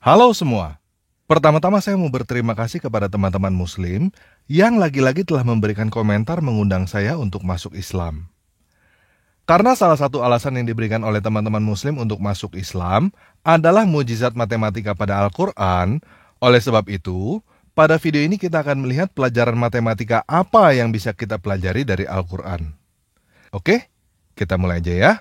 Halo semua. Pertama-tama saya mau berterima kasih kepada teman-teman Muslim yang lagi-lagi telah memberikan komentar mengundang saya untuk masuk Islam. Karena salah satu alasan yang diberikan oleh teman-teman Muslim untuk masuk Islam adalah mujizat matematika pada Al-Quran. Oleh sebab itu, pada video ini kita akan melihat pelajaran matematika apa yang bisa kita pelajari dari Al-Quran. Oke, kita mulai aja ya.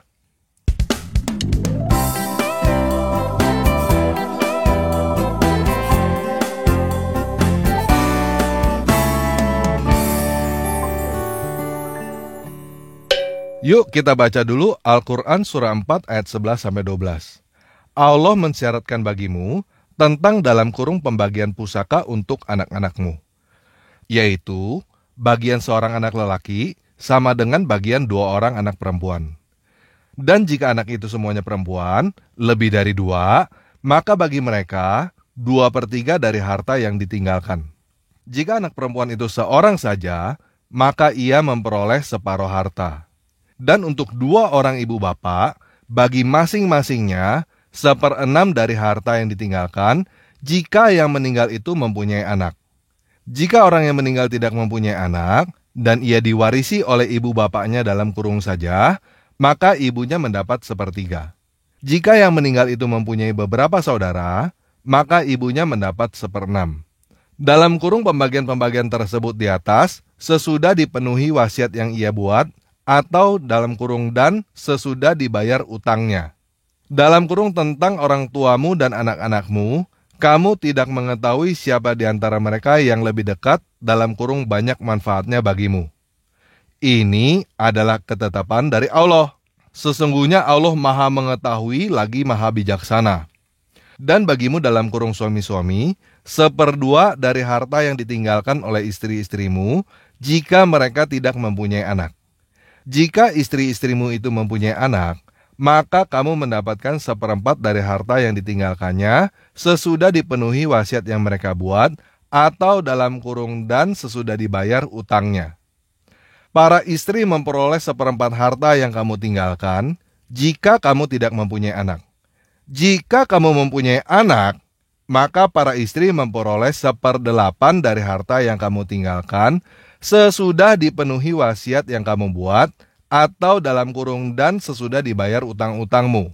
Yuk kita baca dulu Al-Quran surah 4 ayat 11-12. Allah mensyaratkan bagimu tentang dalam kurung pembagian pusaka untuk anak-anakmu, yaitu bagian seorang anak lelaki sama dengan bagian 2 orang anak perempuan. Dan jika anak itu semuanya perempuan, lebih dari 2, maka bagi mereka 2/3 dari harta yang ditinggalkan. Jika anak perempuan itu seorang saja, maka ia memperoleh separuh harta. Dan untuk 2 orang ibu bapak, bagi masing-masingnya 1/6 dari harta yang ditinggalkan jika yang meninggal itu mempunyai anak. Jika orang yang meninggal tidak mempunyai anak, dan ia diwarisi oleh ibu bapaknya dalam kurung saja, maka ibunya mendapat 1/3. Jika yang meninggal itu mempunyai beberapa saudara, maka ibunya mendapat 1/6. Dalam kurung pembagian-pembagian tersebut di atas, sesudah dipenuhi wasiat yang ia buat, atau dalam kurung dan sesudah dibayar utangnya. Dalam kurung tentang orang tuamu dan anak-anakmu, kamu tidak mengetahui siapa di antara mereka yang lebih dekat, dalam kurung banyak manfaatnya bagimu. Ini adalah ketetapan dari Allah. Sesungguhnya Allah Maha Mengetahui lagi Maha Bijaksana. Dan bagimu dalam kurung suami-suami, 1/2 dari harta yang ditinggalkan oleh istri-istrimu jika mereka tidak mempunyai anak. Jika istri-istrimu itu mempunyai anak, maka kamu mendapatkan 1/4 dari harta yang ditinggalkannya sesudah dipenuhi wasiat yang mereka buat, atau dalam kurung dan sesudah dibayar utangnya. Para istri memperoleh 1/4 harta yang kamu tinggalkan jika kamu tidak mempunyai anak. Jika kamu mempunyai anak, maka para istri memperoleh 1/8 dari harta yang kamu tinggalkan sesudah dipenuhi wasiat yang kamu buat, atau dalam kurung dan sesudah dibayar utang-utangmu.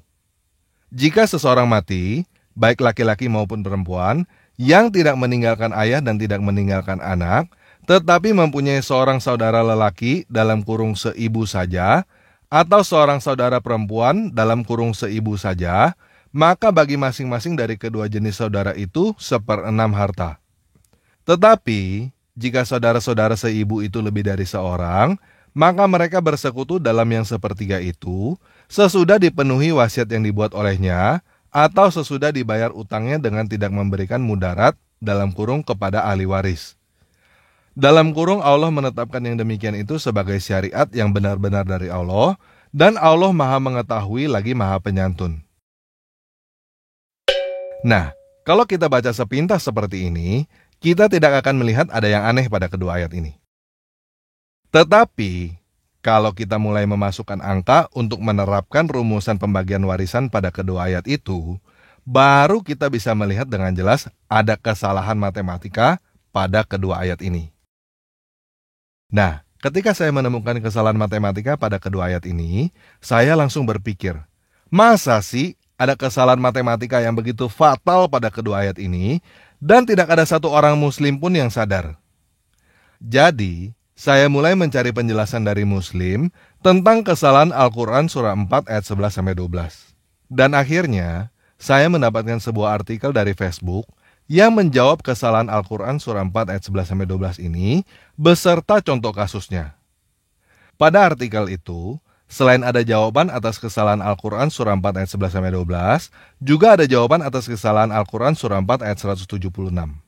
Jika seseorang mati, baik laki-laki maupun perempuan, yang tidak meninggalkan ayah dan tidak meninggalkan anak, tetapi mempunyai seorang saudara lelaki dalam kurung seibu saja, atau seorang saudara perempuan dalam kurung seibu saja, maka bagi masing-masing dari kedua jenis saudara itu 1/6 harta. Tetapi jika saudara-saudara seibu itu lebih dari seorang, maka mereka bersekutu dalam yang 1/3 itu, sesudah dipenuhi wasiat yang dibuat olehnya, atau sesudah dibayar utangnya dengan tidak memberikan mudarat dalam kurung kepada ahli waris. Dalam kurung Allah menetapkan yang demikian itu sebagai syariat yang benar-benar dari Allah, dan Allah Maha Mengetahui lagi Maha Penyantun. Nah, kalau kita baca sepintas seperti ini, kita tidak akan melihat ada yang aneh pada kedua ayat ini. Tetapi, kalau kita mulai memasukkan angka untuk menerapkan rumusan pembagian warisan pada kedua ayat itu, baru kita bisa melihat dengan jelas ada kesalahan matematika pada kedua ayat ini. Nah, ketika saya menemukan kesalahan matematika pada kedua ayat ini, saya langsung berpikir, masa sih ada kesalahan matematika yang begitu fatal pada kedua ayat ini, dan tidak ada satu orang muslim pun yang sadar? Jadi, saya mulai mencari penjelasan dari Muslim tentang kesalahan Al-Quran surah 4 ayat 11-12. Dan akhirnya, saya mendapatkan sebuah artikel dari Facebook yang menjawab kesalahan Al-Quran surah 4 ayat 11-12 ini beserta contoh kasusnya. Pada artikel itu, selain ada jawaban atas kesalahan Al-Quran surah 4 ayat 11-12, juga ada jawaban atas kesalahan Al-Quran surah 4 ayat 176.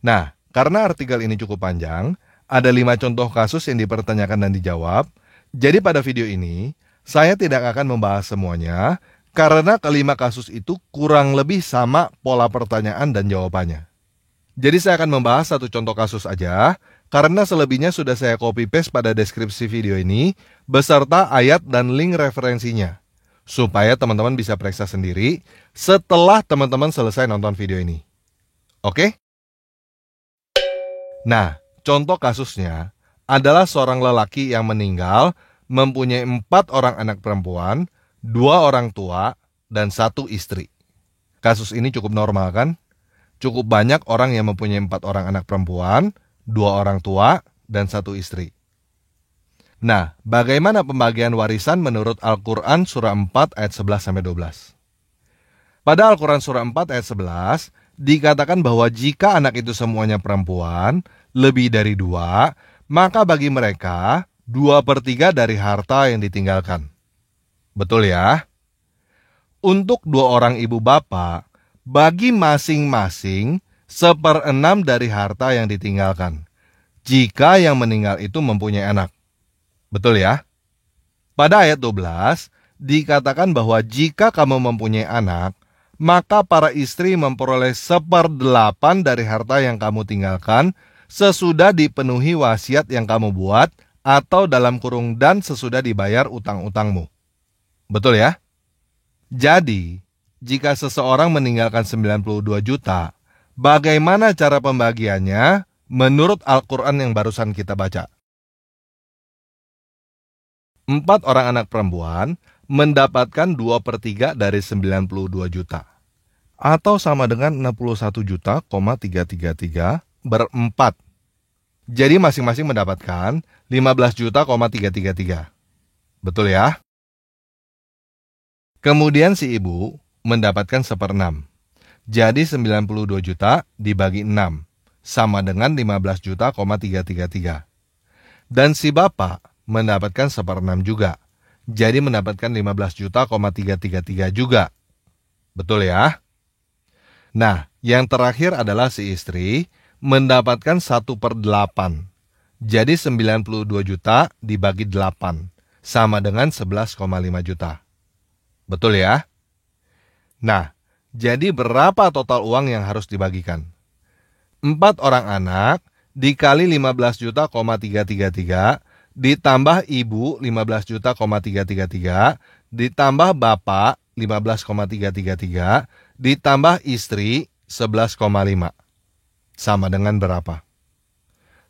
Nah, karena artikel ini cukup panjang, ada 5 contoh kasus yang dipertanyakan dan dijawab. Jadi pada video ini, saya tidak akan membahas semuanya, karena kelima kasus itu kurang lebih sama pola pertanyaan dan jawabannya. Jadi saya akan membahas satu contoh kasus aja, karena selebihnya sudah saya copy paste pada deskripsi video ini, beserta ayat dan link referensinya. supaya teman-teman bisa periksa sendiri setelah teman-teman selesai nonton video ini. Oke? Nah, contoh kasusnya adalah seorang lelaki yang meninggal mempunyai 4 orang anak perempuan, 2 orang tua, dan 1 istri. Kasus ini cukup normal kan? Cukup banyak orang yang mempunyai 4 orang anak perempuan, 2 orang tua, dan 1 istri. Nah, bagaimana pembagian warisan menurut Al-Quran surah 4 ayat 11-12? Pada Al-Quran surah 4 ayat 11, dikatakan bahwa jika anak itu semuanya perempuan, lebih dari 2, maka bagi mereka 2/3 dari harta yang ditinggalkan. Betul ya? Untuk 2 orang ibu bapak, bagi masing-masing 1/6 dari harta yang ditinggalkan, jika yang meninggal itu mempunyai anak. Betul ya? Pada ayat 12, dikatakan bahwa jika kamu mempunyai anak, maka para istri memperoleh 1/8 dari harta yang kamu tinggalkan sesudah dipenuhi wasiat yang kamu buat atau dalam kurung dan sesudah dibayar utang-utangmu. Betul ya? Jadi, jika seseorang meninggalkan 92 juta, bagaimana cara pembagiannya menurut Al-Quran yang barusan kita baca? 4 orang anak perempuan mendapatkan 2/3 dari 92 juta. Atau sama dengan 61 juta,333 berempat. Jadi masing-masing mendapatkan 15 juta,333. Betul ya? Kemudian si ibu mendapatkan 1/6. Jadi 92 juta dibagi 6, sama dengan 15 juta,333. Dan si bapak mendapatkan 1/6 juga. Jadi mendapatkan 15 juta,333 juga. Betul ya? Nah, yang terakhir adalah si istri mendapatkan 1/8. Jadi 92 juta dibagi 8, sama dengan 11,5 juta. Betul ya? Nah, jadi berapa total uang yang harus dibagikan? 4 orang anak dikali 15 juta,333 ditambah ibu 15 juta,333 ditambah bapak 15,333 ditambah istri 11,5 sama dengan berapa?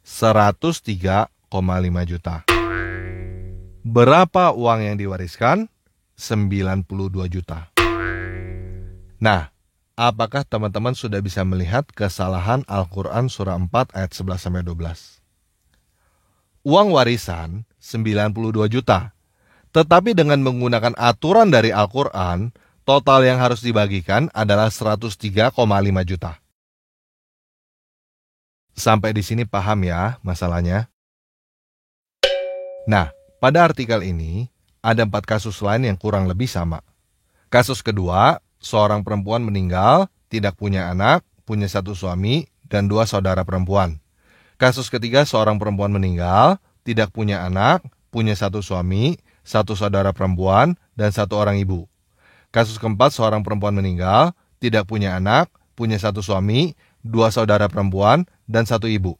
103,5 juta. Berapa uang yang diwariskan? 92 juta. Nah, apakah teman-teman sudah bisa melihat kesalahan Al-Quran surah 4 ayat 11-12? Uang warisan 92 juta. Tetapi dengan menggunakan aturan dari Al-Quran, total yang harus dibagikan adalah 103,5 juta. Sampai di sini paham ya masalahnya? Nah, pada artikel ini ada 4 kasus lain yang kurang lebih sama. Kasus kedua, seorang perempuan meninggal, tidak punya anak, punya 1 suami, dan 2 saudara perempuan. Kasus ketiga, seorang perempuan meninggal, tidak punya anak, punya 1 suami, 1 saudara perempuan, dan 1 orang ibu. Kasus keempat, seorang perempuan meninggal, tidak punya anak, punya 1 suami, 2 saudara perempuan, dan 1 ibu.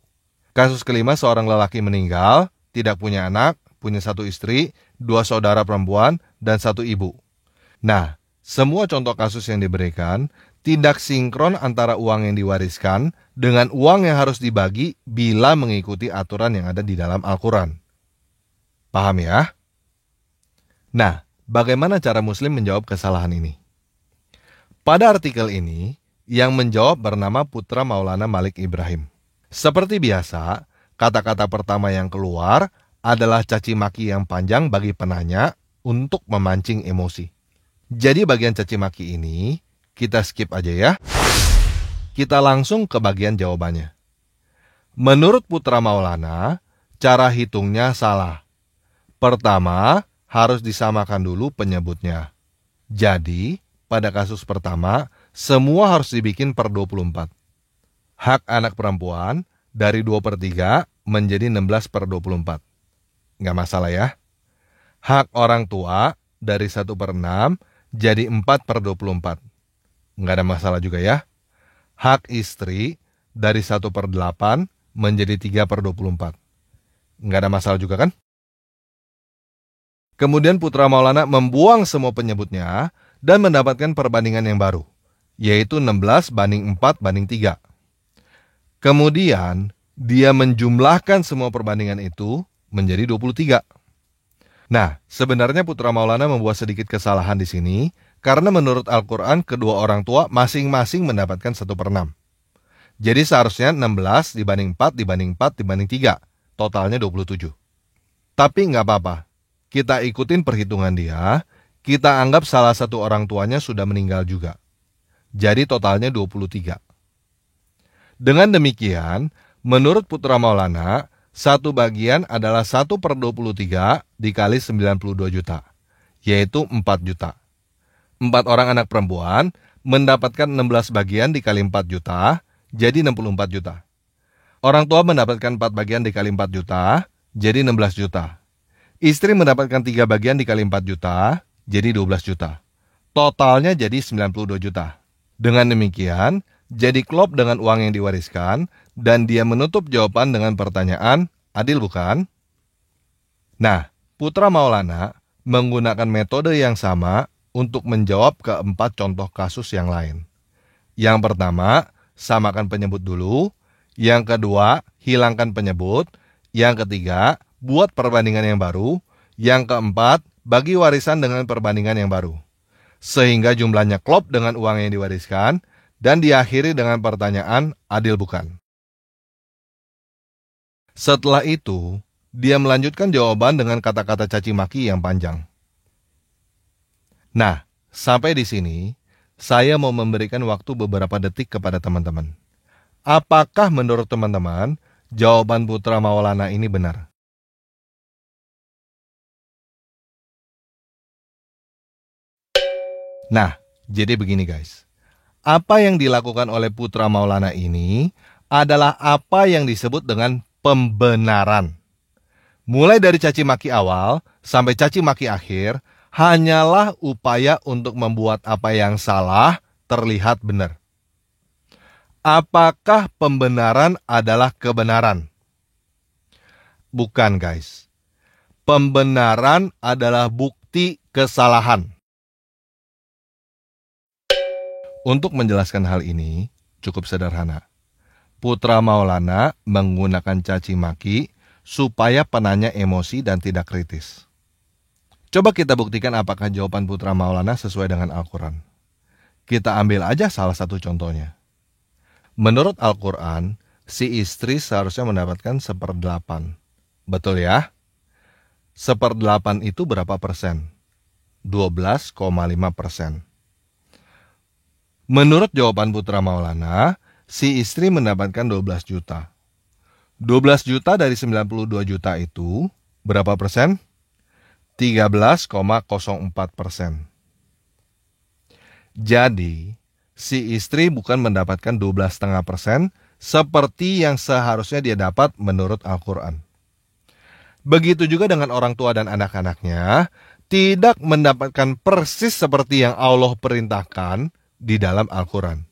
Kasus kelima, seorang lelaki meninggal, tidak punya anak, punya 1 istri, 2 saudara perempuan, dan 1 ibu. Nah, semua contoh kasus yang diberikan tidak sinkron antara uang yang diwariskan dengan uang yang harus dibagi bila mengikuti aturan yang ada di dalam Al-Quran. Paham ya? Nah, bagaimana cara Muslim menjawab kesalahan ini? Pada artikel ini, yang menjawab bernama Putra Maulana Malik Ibrahim. Seperti biasa, kata-kata pertama yang keluar adalah caci maki yang panjang bagi penanya untuk memancing emosi. Jadi bagian caci maki ini kita skip aja ya. Kita langsung ke bagian jawabannya. Menurut Putra Maulana, cara hitungnya salah. Pertama, harus disamakan dulu penyebutnya. Jadi, pada kasus pertama, semua harus dibikin per 24. Hak anak perempuan dari 2/3 menjadi 16/24. Nggak masalah ya. Hak orang tua dari 1/6 jadi 4/24. Nggak ada masalah juga ya. Hak istri dari 1/8 menjadi 3/24. Nggak ada masalah juga kan? Kemudian Putra Maulana membuang semua penyebutnya dan mendapatkan perbandingan yang baru, yaitu 16:4:3. Kemudian dia menjumlahkan semua perbandingan itu menjadi 23. Nah, sebenarnya Putra Maulana membuat sedikit kesalahan di sini karena menurut Al-Quran kedua orang tua masing-masing mendapatkan 1/6. Jadi seharusnya 16:4:4:3, totalnya 27. Tapi nggak apa-apa, kita ikutin perhitungan dia, kita anggap salah satu orang tuanya sudah meninggal juga. Jadi totalnya 23. Dengan demikian, menurut Putra Maulana, satu bagian adalah 1/23 dikali 92 juta, yaitu 4 juta. 4 orang anak perempuan mendapatkan 16 bagian dikali 4 juta, jadi 64 juta. Orang tua mendapatkan 4 bagian dikali 4 juta, jadi 16 juta. Istri mendapatkan 3 bagian dikali 4 juta, jadi 12 juta. Totalnya jadi 92 juta. Dengan demikian, jadi klop dengan uang yang diwariskan, dan dia menutup jawaban dengan pertanyaan, adil bukan? Nah, Putra Maulana menggunakan metode yang sama untuk menjawab keempat contoh kasus yang lain. Yang pertama, samakan penyebut dulu. Yang kedua, hilangkan penyebut. Yang ketiga, buat perbandingan yang baru. Yang keempat, bagi warisan dengan perbandingan yang baru. Sehingga jumlahnya klop dengan uang yang diwariskan, dan diakhiri dengan pertanyaan, adil bukan? Setelah itu, dia melanjutkan jawaban dengan kata-kata caci maki yang panjang. Nah, sampai di sini, saya mau memberikan waktu beberapa detik kepada teman-teman. Apakah menurut teman-teman, jawaban Putra Maulana ini benar? Nah, jadi begini guys. Apa yang dilakukan oleh Putra Maulana ini adalah apa yang disebut dengan pembenaran. Mulai dari caci maki awal sampai caci maki akhir, hanyalah upaya untuk membuat apa yang salah terlihat benar. Apakah pembenaran adalah kebenaran? Bukan guys. Pembenaran adalah bukti kesalahan. Untuk menjelaskan hal ini, cukup sederhana. Putra Maulana menggunakan caci maki supaya penanya emosi dan tidak kritis. Coba kita buktikan apakah jawaban Putra Maulana sesuai dengan Al-Quran. Kita ambil aja salah satu contohnya. Menurut Al-Quran, si istri seharusnya mendapatkan 1/8. Betul ya? 1/8 itu berapa persen? 12,5%. Menurut jawaban Putra Maulana, si istri mendapatkan 12 juta. 12 juta dari 92 juta itu berapa persen? 13,04%. Jadi, si istri bukan mendapatkan 12,5% seperti yang seharusnya dia dapat menurut Al-Quran. Begitu juga dengan orang tua dan anak-anaknya, tidak mendapatkan persis seperti yang Allah perintahkan di dalam Al-Quran.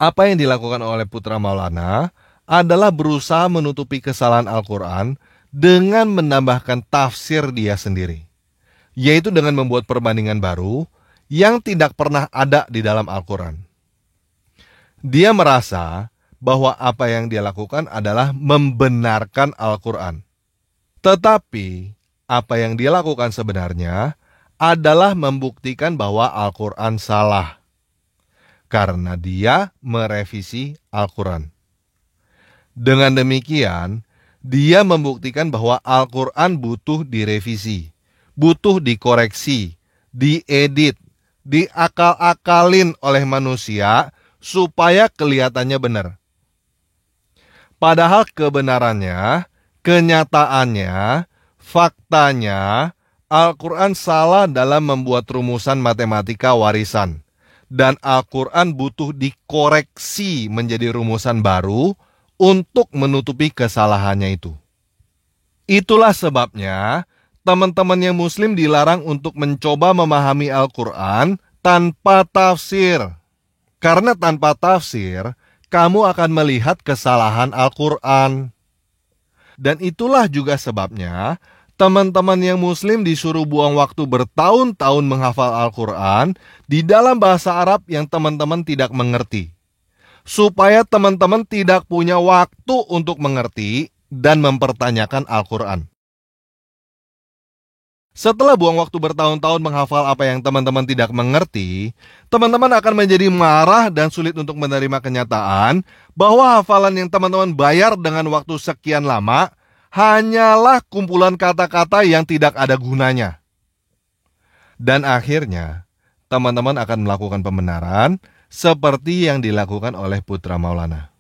Apa yang dilakukan oleh Putra Maulana adalah berusaha menutupi kesalahan Al-Quran dengan menambahkan tafsir dia sendiri, yaitu dengan membuat perbandingan baru yang tidak pernah ada di dalam Al-Quran. Dia merasa bahwa apa yang dia lakukan adalah membenarkan Al-Quran. Tetapi apa yang dia lakukan sebenarnya adalah membuktikan bahwa Al-Quran salah, karena dia merevisi Al-Quran. Dengan demikian, dia membuktikan bahwa Al-Quran butuh direvisi, butuh dikoreksi, diedit, diakal-akalin oleh manusia supaya kelihatannya benar. Padahal kebenarannya, kenyataannya, faktanya, Al-Quran salah dalam membuat rumusan matematika warisan. Dan Al-Quran butuh dikoreksi menjadi rumusan baru untuk menutupi kesalahannya itu. Itulah sebabnya teman-teman yang Muslim dilarang untuk mencoba memahami Al-Quran tanpa tafsir. Karena tanpa tafsir, kamu akan melihat kesalahan Al-Quran. Dan itulah juga sebabnya Teman-teman yang muslim disuruh buang waktu bertahun-tahun menghafal Al-Quran di dalam bahasa Arab yang teman-teman tidak mengerti. Supaya teman-teman tidak punya waktu untuk mengerti dan mempertanyakan Al-Quran. Setelah buang waktu bertahun-tahun menghafal apa yang teman-teman tidak mengerti, teman-teman akan menjadi marah dan sulit untuk menerima kenyataan bahwa hafalan yang teman-teman bayar dengan waktu sekian lama hanyalah kumpulan kata-kata yang tidak ada gunanya. Dan akhirnya, teman-teman akan melakukan pembenaran seperti yang dilakukan oleh Putra Maulana.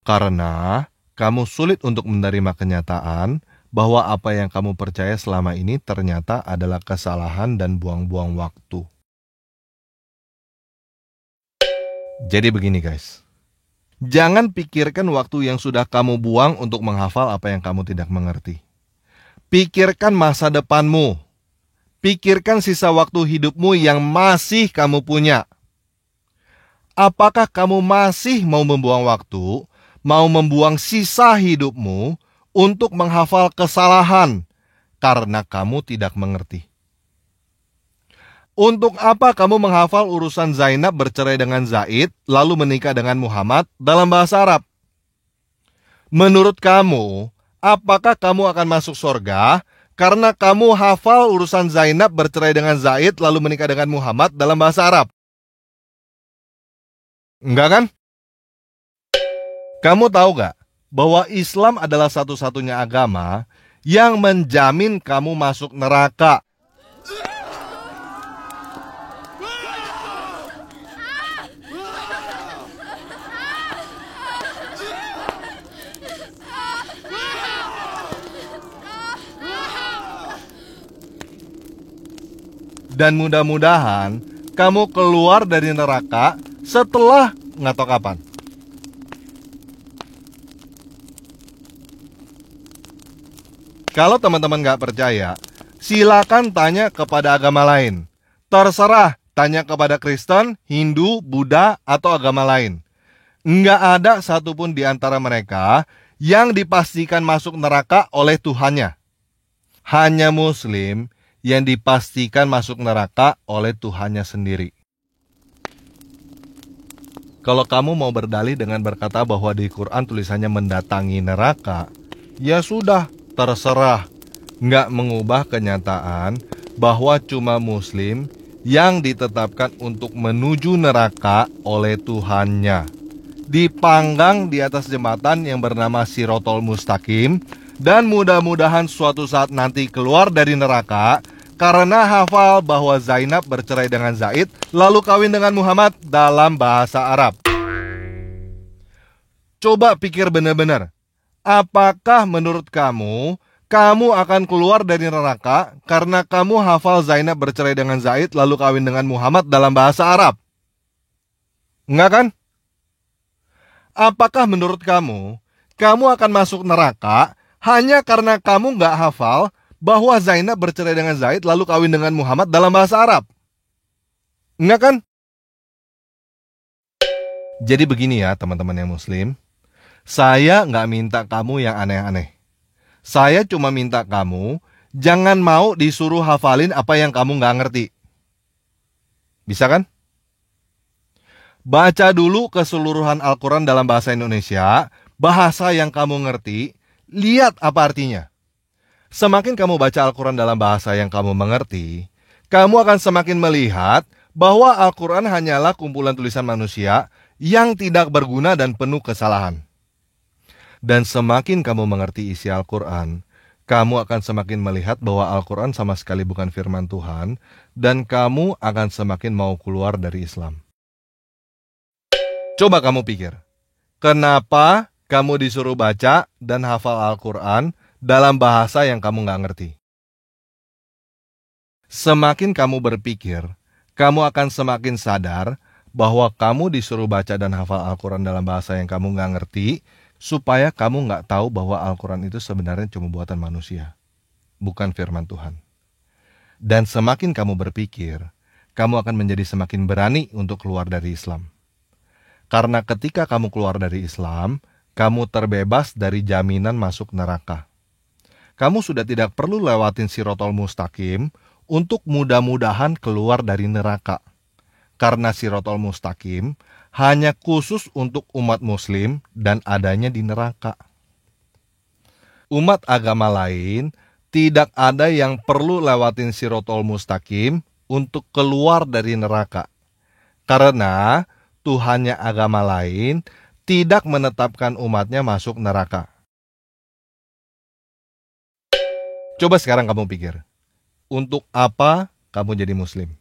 Karena kamu sulit untuk menerima kenyataan bahwa apa yang kamu percaya selama ini ternyata adalah kesalahan dan buang-buang waktu. Jadi begini guys, jangan pikirkan waktu yang sudah kamu buang untuk menghafal apa yang kamu tidak mengerti. Pikirkan masa depanmu. Pikirkan sisa waktu hidupmu yang masih kamu punya. Apakah kamu masih mau membuang waktu, mau membuang sisa hidupmu untuk menghafal kesalahan karena kamu tidak mengerti? Untuk apa kamu menghafal urusan Zainab bercerai dengan Zaid lalu menikah dengan Muhammad dalam bahasa Arab? Menurut kamu, apakah kamu akan masuk surga karena kamu hafal urusan Zainab bercerai dengan Zaid lalu menikah dengan Muhammad dalam bahasa Arab? Enggak kan? Kamu tahu gak bahwa Islam adalah satu-satunya agama yang menjamin kamu masuk neraka? Dan mudah-mudahan kamu keluar dari neraka setelah nggak tahu kapan. Kalau teman-teman nggak percaya, silakan tanya kepada agama lain. Terserah, tanya kepada Kristen, Hindu, Buddha, atau agama lain. Nggak ada satupun di antara mereka yang dipastikan masuk neraka oleh Tuhannya. Hanya Muslim yang dipastikan masuk neraka oleh Tuhannya sendiri. Kalau kamu mau berdalih dengan berkata bahwa di Quran tulisannya mendatangi neraka, ya sudah, terserah. Nggak mengubah kenyataan bahwa cuma Muslim yang ditetapkan untuk menuju neraka oleh Tuhannya. Dipanggang di atas jembatan yang bernama Sirotol Mustaqim, dan mudah-mudahan suatu saat nanti keluar dari neraka karena hafal bahwa Zainab bercerai dengan Zaid lalu kawin dengan Muhammad dalam bahasa Arab. Coba pikir benar-benar, apakah menurut kamu akan keluar dari neraka karena kamu hafal Zainab bercerai dengan Zaid lalu kawin dengan Muhammad dalam bahasa Arab? Enggak kan? Apakah menurut kamu akan masuk neraka hanya karena kamu nggak hafal bahwa Zainab bercerai dengan Zaid lalu kawin dengan Muhammad dalam bahasa Arab? Enggak kan? Jadi begini ya teman-teman yang Muslim, saya nggak minta kamu yang aneh-aneh. Saya cuma minta kamu jangan mau disuruh hafalin apa yang kamu nggak ngerti. Bisa kan? Baca dulu keseluruhan Al-Quran dalam bahasa Indonesia, bahasa yang kamu ngerti, lihat apa artinya. Semakin kamu baca Al-Quran dalam bahasa yang kamu mengerti, kamu akan semakin melihat bahwa Al-Quran hanyalah kumpulan tulisan manusia yang tidak berguna dan penuh kesalahan. Dan semakin kamu mengerti isi Al-Quran, kamu akan semakin melihat bahwa Al-Quran sama sekali bukan firman Tuhan, dan kamu akan semakin mau keluar dari Islam. Coba kamu pikir, kenapa kamu disuruh baca dan hafal Al-Quran dalam bahasa yang kamu nggak ngerti? Semakin kamu berpikir, kamu akan semakin sadar bahwa kamu disuruh baca dan hafal Al-Quran dalam bahasa yang kamu nggak ngerti, supaya kamu nggak tahu bahwa Al-Quran itu sebenarnya cuma buatan manusia, bukan firman Tuhan. Dan semakin kamu berpikir, kamu akan menjadi semakin berani untuk keluar dari Islam. Karena ketika kamu keluar dari Islam, kamu terbebas dari jaminan masuk neraka. kamu sudah tidak perlu lewatin Sirotol Mustaqim untuk mudah-mudahan keluar dari neraka. Karena Sirotol Mustaqim hanya khusus untuk umat muslim dan adanya di neraka. Umat agama lain tidak ada yang perlu lewatin Sirotol Mustaqim untuk keluar dari neraka. Karena Tuhannya agama lain tidak menetapkan umatnya masuk neraka. Coba sekarang kamu pikir, untuk apa kamu jadi muslim?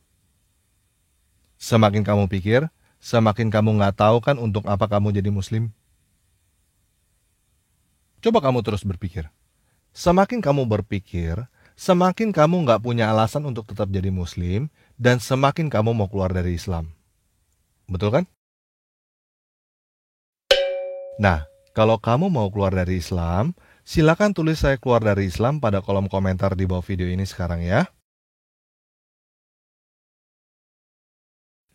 Semakin kamu pikir, semakin kamu nggak tahu kan untuk apa kamu jadi muslim? Coba kamu terus berpikir. Semakin kamu berpikir, semakin kamu nggak punya alasan untuk tetap jadi muslim, dan semakin kamu mau keluar dari Islam. Betul kan? Nah, kalau kamu mau keluar dari Islam, silakan tulis saya keluar dari Islam pada kolom komentar di bawah video ini sekarang ya.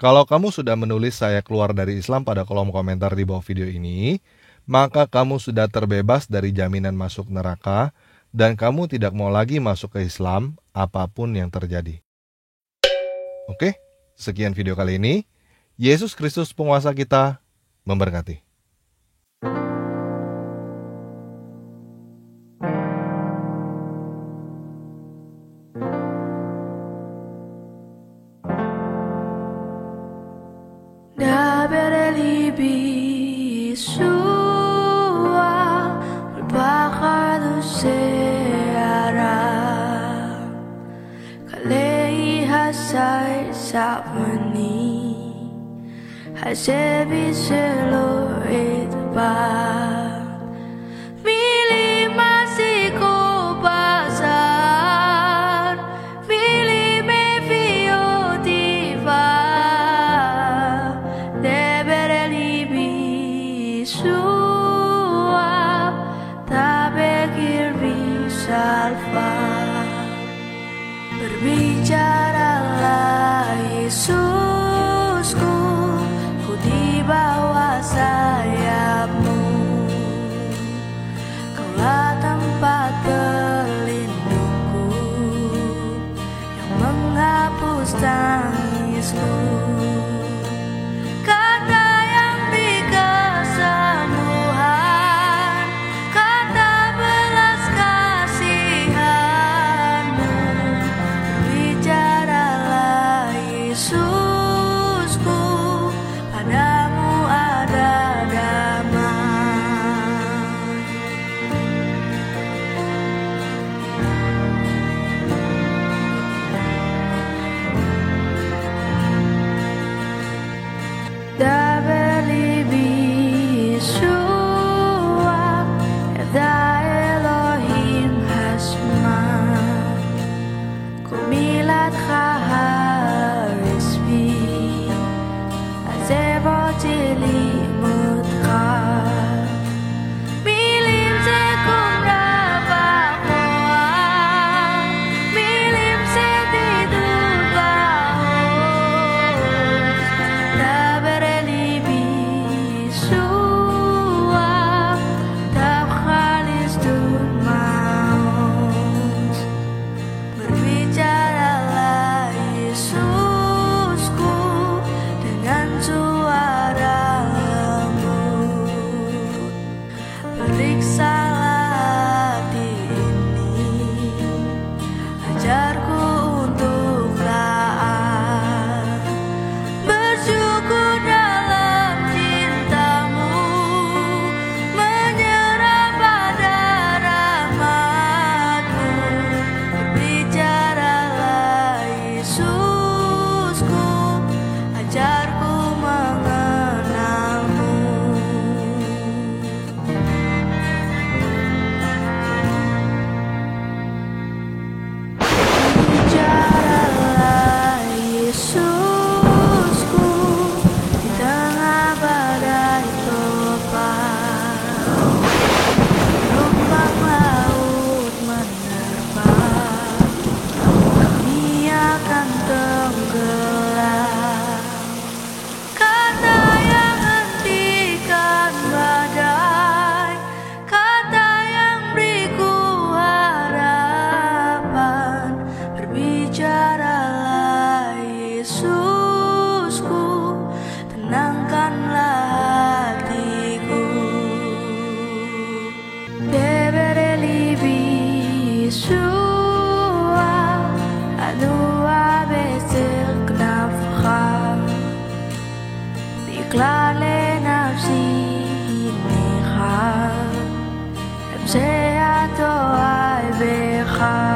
Kalau kamu sudah menulis saya keluar dari Islam pada kolom komentar di bawah video ini, maka kamu sudah terbebas dari jaminan masuk neraka dan kamu tidak mau lagi masuk ke Islam apapun yang terjadi. Oke, sekian video kali ini. Yesus Kristus penguasa kita memberkati. Hasebi selo etba Mili masiko pasar Mili me fio diva Debere libi sua Tabekir bisalfa Berbicaralah Yesusku di bawah sayapmu, Kaulah tempat berlindungku yang menghapus tangisku. Kata yang kesembuhan, kata belas kasihanmu, bicaralah Yesusku. כלל לנפשי הנך, המשך התורה בך.